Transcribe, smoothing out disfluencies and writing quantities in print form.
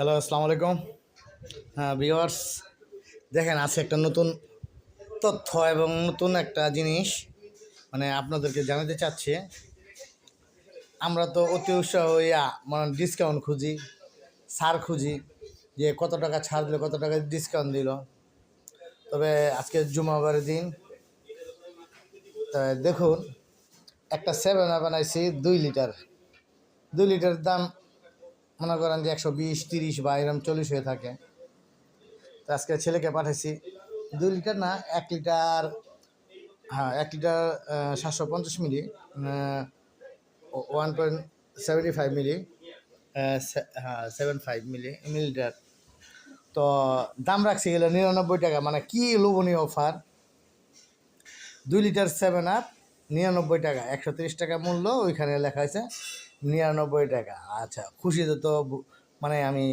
Hello, আসসালামু আলাইকুম। হ্যাঁ ভিউয়ার্স, দেখেন আছে একটা নতুন তথ্য এবং নতুন একটা জিনিস মানে আপনাদেরকে জানাতে চাচ্ছি। আমরা তো অতি উৎসাহ হইয়া মানে ডিসকাউন্ট খুঁজি, ছাড় খুঁজি, যে কত টাকা ছাড় দিল, কত টাকা ডিসকাউন্ট দিল। তবে আজকে জুমাবারের দিন, তা দেখুন একটা সেভেন আপ বানাইছি 2 লিটার। 2 লিটার দাম মনে করেন যে 120, 30 বা এরকম 40 হয়ে থাকে। তো আজকে ছেলেকে পাঠাইছি 2 লিটার না, 1 লিটার। হ্যাঁ, 1 লিটার 750 মিলি, 1.75 মিলি, হ্যাঁ 75 মিলিলিটার। তো দাম রাখছি গেলে 99 টাকা। মানে কি লোভনীয় অফার! 2 লিটার 7 আপ 99 টাকা, 130 টাকা মূল্য, ওইখানে লেখা আছে 99 টাকা। আচ্ছা, খুশিতে তো মানে আমি